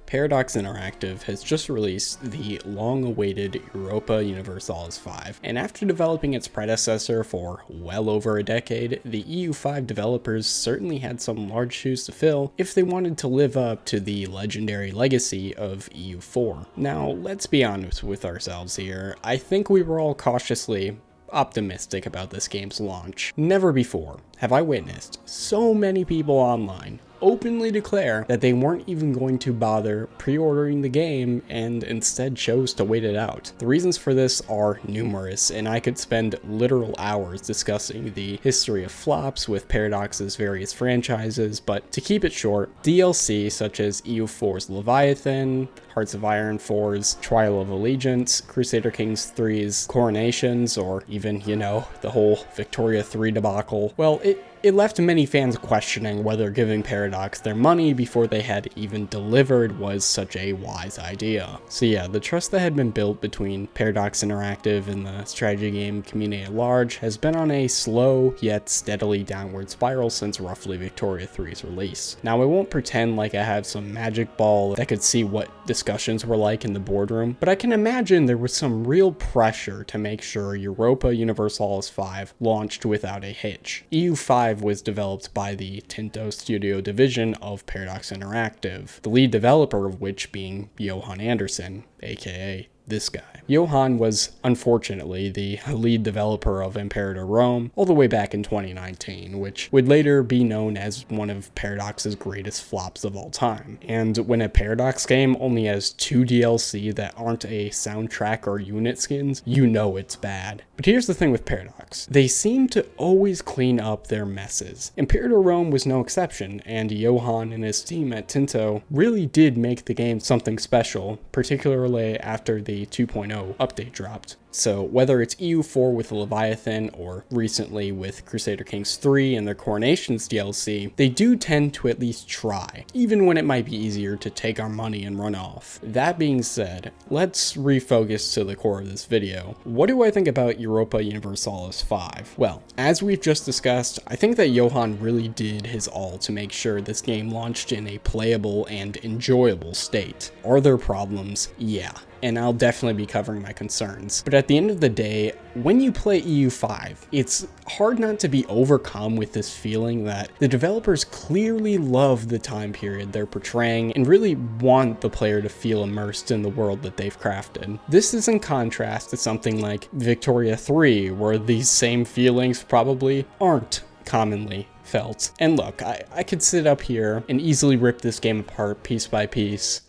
Paradox Interactive has just released the long-awaited Europa Universalis 5, and after developing its predecessor for well over a decade, the EU5 developers certainly had some large shoes to fill if they wanted to live up to the legendary legacy of EU4. Now, let's be honest with ourselves here. I think we were all cautiously optimistic about this game's launch. Never before have I witnessed so many people online openly declare that they weren't even going to bother pre-ordering the game and instead chose to wait it out. The reasons for this are numerous, and I could spend literal hours discussing the history of flops with Paradox's various franchises, but to keep it short, DLC such as EU4's Leviathan, Hearts of Iron 4's Trial of Allegiance, Crusader Kings 3's Coronations, or even, the whole Victoria 3 debacle, well, it left many fans questioning whether giving Paradox their money before they had even delivered was such a wise idea. So yeah, the trust that had been built between Paradox Interactive and the strategy game community at large has been on a slow yet steadily downward spiral since roughly Victoria 3's release. Now, I won't pretend like I have some magic ball that could see what discussions were like in the boardroom, but I can imagine there was some real pressure to make sure Europa Universalis 5 launched without a hitch. EU5 was developed by the Tinto Studio division of Paradox Interactive, the lead developer of which being Johan Andersson, aka this guy. Johan was, unfortunately, the lead developer of Imperator Rome all the way back in 2019, which would later be known as one of Paradox's greatest flops of all time. And when a Paradox game only has 2 DLC that aren't a soundtrack or unit skins, you know it's bad. But here's the thing with Paradox. They seem to always clean up their messes. Imperator Rome was no exception, and Johan and his team at Tinto really did make the game something special, particularly after the 2.0 update dropped. So whether it's EU4 with Leviathan or recently with Crusader Kings 3 and their Coronations DLC, they do tend to at least try, even when it might be easier to take our money and run off. That being said, let's refocus to the core of this video. What do I think about Europa Universalis 5? Well, as we've just discussed, I think that Johan really did his all to make sure this game launched in a playable and enjoyable state. Are there problems? Yeah. And I'll definitely be covering my concerns. But at the end of the day, when you play EU5, it's hard not to be overcome with this feeling that the developers clearly love the time period they're portraying and really want the player to feel immersed in the world that they've crafted. This is in contrast to something like Victoria 3, where these same feelings probably aren't commonly felt. And look, I could sit up here and easily rip this game apart piece by piece.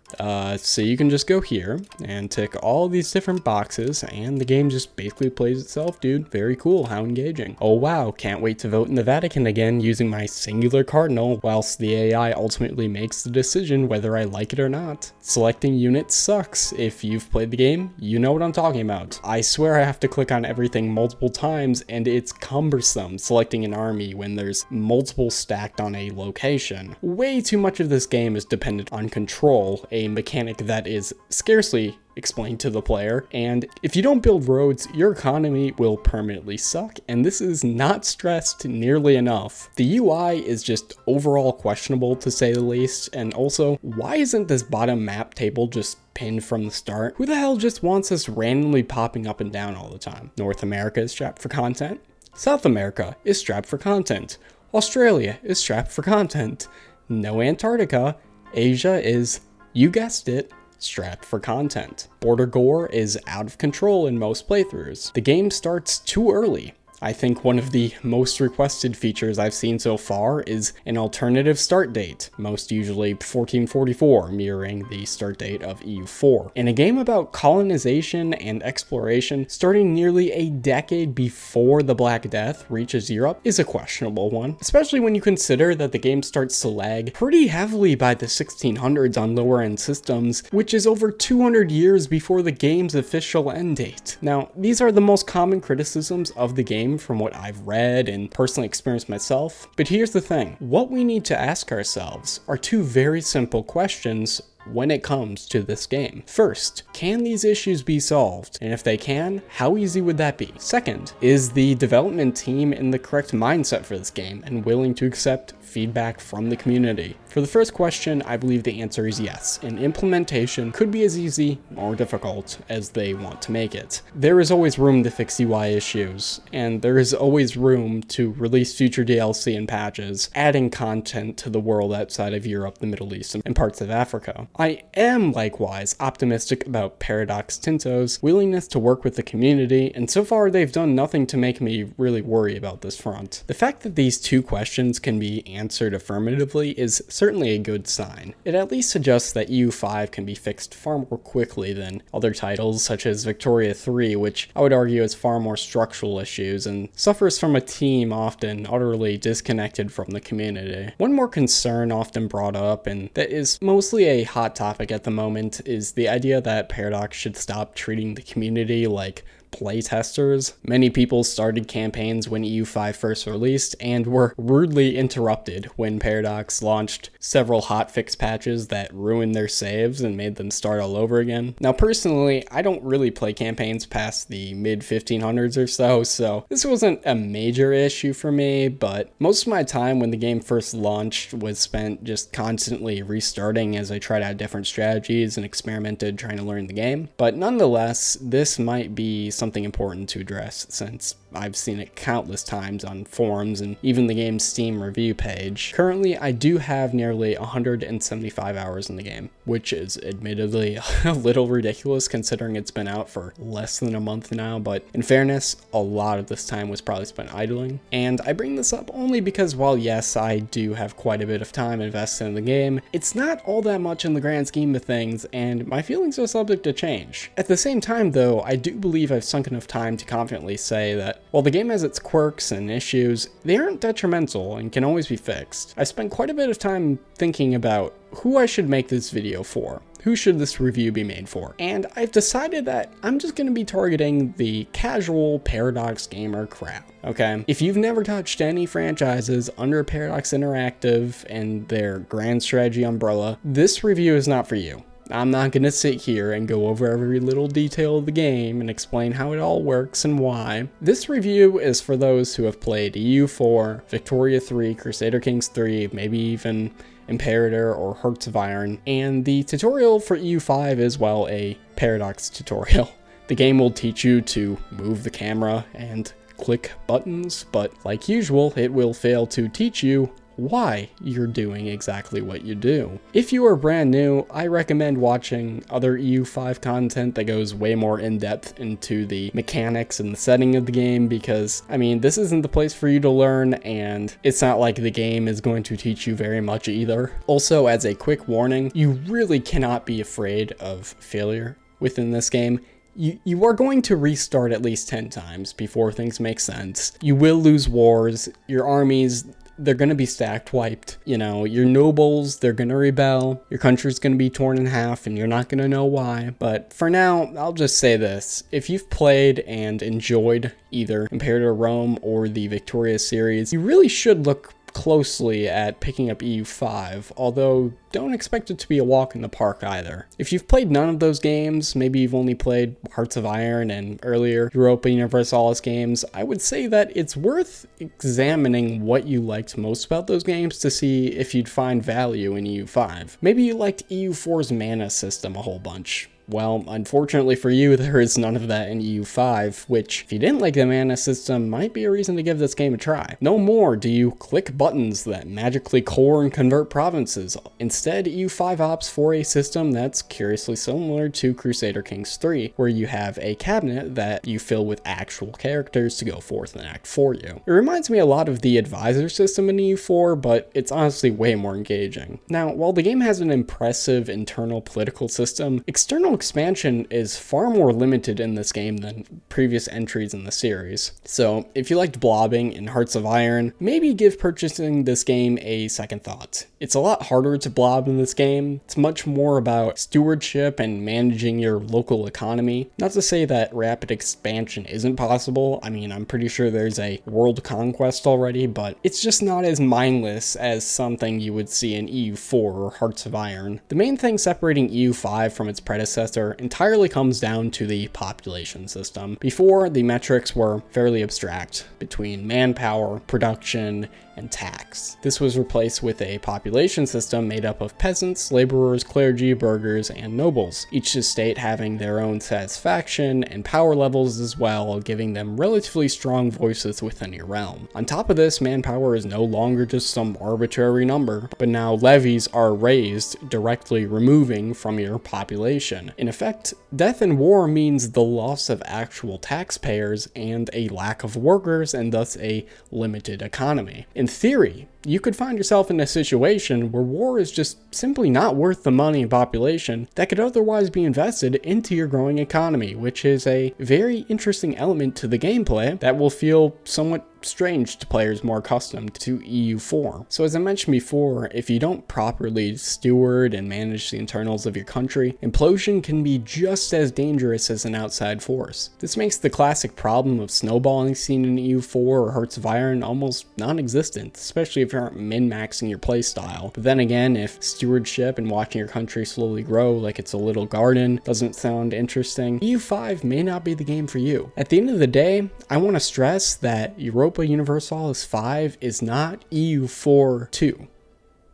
So you can just go here and tick all these different boxes and the game just basically plays itself, dude. Very cool. How engaging. Oh wow, can't wait to vote in the Vatican again using my singular cardinal whilst the AI ultimately makes the decision whether I like it or not. Selecting units sucks. If you've played the game, you know what I'm talking about. I swear I have to click on everything multiple times and it's cumbersome selecting an army when there's multiple stacked on a location. Way too much of this game is dependent on control, a mechanic that is scarcely explained to the player, and if you don't build roads, your economy will permanently suck, and this is not stressed nearly enough. The UI is just overall questionable to say the least, and also, why isn't this bottom map table just pinned from the start? Who the hell just wants us randomly popping up and down all the time? North America is strapped for content. South America is strapped for content. Australia is strapped for content. No Antarctica. Asia is, you guessed it, strapped for content. Border gore is out of control in most playthroughs. The game starts too early. I think one of the most requested features I've seen so far is an alternative start date, most usually 1444, mirroring the start date of EU4. In a game about colonization and exploration, starting nearly a decade before the Black Death reaches Europe is a questionable one, especially when you consider that the game starts to lag pretty heavily by the 1600s on lower end systems, which is over 200 years before the game's official end date. Now, these are the most common criticisms of the game from what I've read and personally experienced myself. But here's the thing. What we need to ask ourselves are two very simple questions when it comes to this game. First, can these issues be solved? And if they can, how easy would that be? Second, is the development team in the correct mindset for this game and willing to accept feedback from the community? For the first question, I believe the answer is yes, and implementation could be as easy or difficult as they want to make it. There is always room to fix UI issues, and there is always room to release future DLC and patches, adding content to the world outside of Europe, the Middle East, and parts of Africa. I am likewise optimistic about Paradox Tinto's willingness to work with the community, and so far they've done nothing to make me really worry about this front. The fact that these two questions can be answered affirmatively is certainly a good sign. It at least suggests that EU5 can be fixed far more quickly than other titles such as Victoria 3, which I would argue has far more structural issues and suffers from a team often utterly disconnected from the community. One more concern often brought up, and that is mostly a hot topic at the moment, is the idea that Paradox should stop treating the community like playtesters. Many people started campaigns when EU5 first released and were rudely interrupted when Paradox launched several hotfix patches that ruined their saves and made them start all over again. Now personally, I don't really play campaigns past the mid 1500s or so this wasn't a major issue for me, but most of my time when the game first launched was spent just constantly restarting as I tried out different strategies and experimented trying to learn the game. But nonetheless, this might be something important to address, since I've seen it countless times on forums and even the game's Steam review page. Currently, I do have nearly 175 hours in the game, which is admittedly a little ridiculous considering it's been out for less than a month now, but in fairness, a lot of this time was probably spent idling. And I bring this up only because while yes, I do have quite a bit of time invested in the game, it's not all that much in the grand scheme of things, and my feelings are subject to change. At the same time though, I do believe I've sunk enough time to confidently say that while the game has its quirks and issues, they aren't detrimental and can always be fixed. I spent quite a bit of time thinking about who I should make this video for. Who should this review be made for? And I've decided that I'm just going to be targeting the casual Paradox gamer crowd, okay? If you've never touched any franchises under Paradox Interactive and their grand strategy umbrella, this review is not for you. I'm not going to sit here and go over every little detail of the game and explain how it all works and why. This review is for those who have played EU4, Victoria 3, Crusader Kings 3, maybe even Imperator or Hearts of Iron, and the tutorial for EU5 is, well, a Paradox tutorial. The game will teach you to move the camera and click buttons, but like usual, it will fail to teach you why you're doing exactly what you do. If you are brand new, I recommend watching other EU5 content that goes way more in depth into the mechanics and the setting of the game, because I mean, this isn't the place for you to learn, and it's not like the game is going to teach you very much either. Also, as a quick warning, you really cannot be afraid of failure within this game. You are going to restart at least 10 times before things make sense. You will lose wars, your armies, they're going to be stacked wiped. You know, your nobles, they're going to rebel, your country's going to be torn in half, and you're not going to know why. But for now, I'll just say this. If you've played and enjoyed either Imperator Rome or the Victoria series, you really should look closely at picking up EU5, although don't expect it to be a walk in the park either. If you've played none of those games, maybe you've only played Hearts of Iron and earlier Europa Universalis games, I would say that it's worth examining what you liked most about those games to see if you'd find value in EU5. Maybe you liked EU4's mana system a whole bunch. Well, unfortunately for you, there is none of that in EU5, which, if you didn't like the mana system, might be a reason to give this game a try. No more do you click buttons that magically core and convert provinces. Instead, EU5 opts for a system that's curiously similar to Crusader Kings 3, where you have a cabinet that you fill with actual characters to go forth and act for you. It reminds me a lot of the advisor system in EU4, but it's honestly way more engaging. Now, while the game has an impressive internal political system, external expansion is far more limited in this game than previous entries in the series. So if you liked blobbing in Hearts of Iron, maybe give purchasing this game a second thought. It's a lot harder to blob in this game. It's much more about stewardship and managing your local economy. Not to say that rapid expansion isn't possible. I mean, I'm pretty sure there's a world conquest already, but it's just not as mindless as something you would see in EU4 or Hearts of Iron. The main thing separating EU5 from its predecessor entirely comes down to the population system. Before, the metrics were fairly abstract between manpower, production, and tax. This was replaced with a population system made up of peasants, laborers, clergy, burghers, and nobles, each estate having their own satisfaction and power levels as well, giving them relatively strong voices within your realm. On top of this, manpower is no longer just some arbitrary number, but now levies are raised, directly removing from your population. In effect, death in war means the loss of actual taxpayers and a lack of workers, and thus a limited economy. In theory, you could find yourself in a situation where war is just simply not worth the money and population that could otherwise be invested into your growing economy, which is a very interesting element to the gameplay that will feel somewhat strange to players more accustomed to EU4. So as I mentioned before, if you don't properly steward and manage the internals of your country, implosion can be just as dangerous as an outside force. This makes the classic problem of snowballing seen in EU4 or Hearts of Iron almost non-existent, especially if you aren't min-maxing your playstyle. But then again, if stewardship and watching your country slowly grow like it's a little garden doesn't sound interesting, EU5 may not be the game for you. At the end of the day, I want to stress that Europa Universalis 5 is not EU4 2.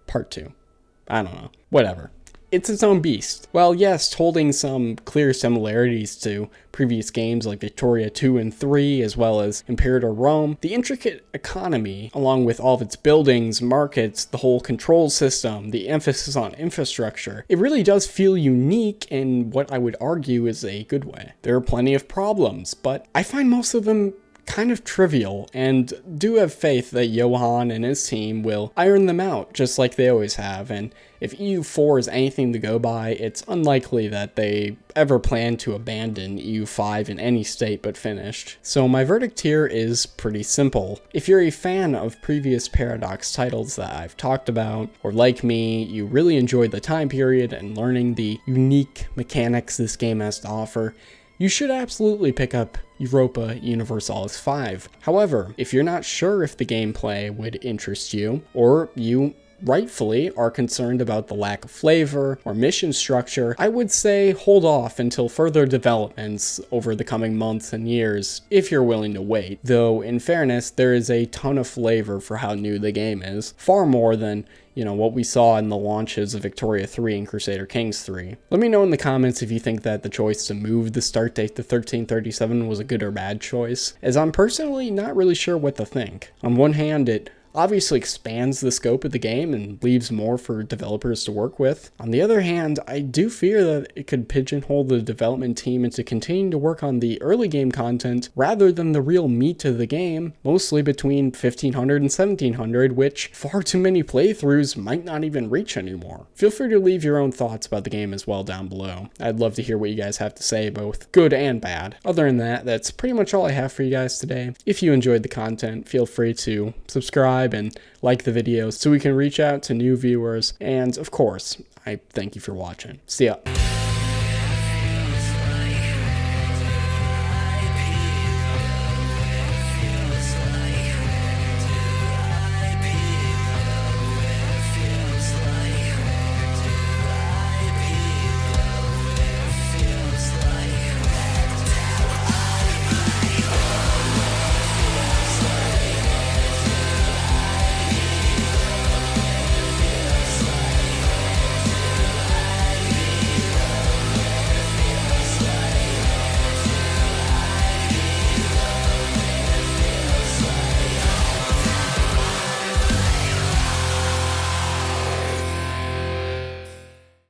Part 2. I don't know. Whatever. It's its own beast. While yes, holding some clear similarities to previous games like Victoria 2 and 3, as well as Imperator Rome, the intricate economy, along with all of its buildings, markets, the whole control system, the emphasis on infrastructure, it really does feel unique in what I would argue is a good way. There are plenty of problems, but I find most of them kind of trivial, and do have faith that Johan and his team will iron them out just like they always have. And if EU4 is anything to go by, it's unlikely that they ever plan to abandon EU5 in any state but finished. So my verdict here is pretty simple. If you're a fan of previous Paradox titles that I've talked about, or like me, you really enjoyed the time period and learning the unique mechanics this game has to offer, you should absolutely pick up Europa Universalis 5. However, if you're not sure if the gameplay would interest you, or you rightfully are concerned about the lack of flavor or mission structure, I would say hold off until further developments over the coming months and years, if you're willing to wait. Though, in fairness, there is a ton of flavor for how new the game is, far more than what we saw in the launches of Victoria 3 and Crusader Kings 3. Let me know in the comments if you think that the choice to move the start date to 1337 was a good or bad choice, as I'm personally not really sure what to think. On one hand, it obviously expands the scope of the game and leaves more for developers to work with. On the other hand, I do fear that it could pigeonhole the development team into continuing to work on the early game content rather than the real meat of the game, mostly between 1500 and 1700, which far too many playthroughs might not even reach anymore. Feel free to leave your own thoughts about the game as well down below. I'd love to hear what you guys have to say, both good and bad. Other than that, that's pretty much all I have for you guys today. If you enjoyed the content, feel free to subscribe and like the videos so we can reach out to new viewers. And of course, I thank you for watching. See ya.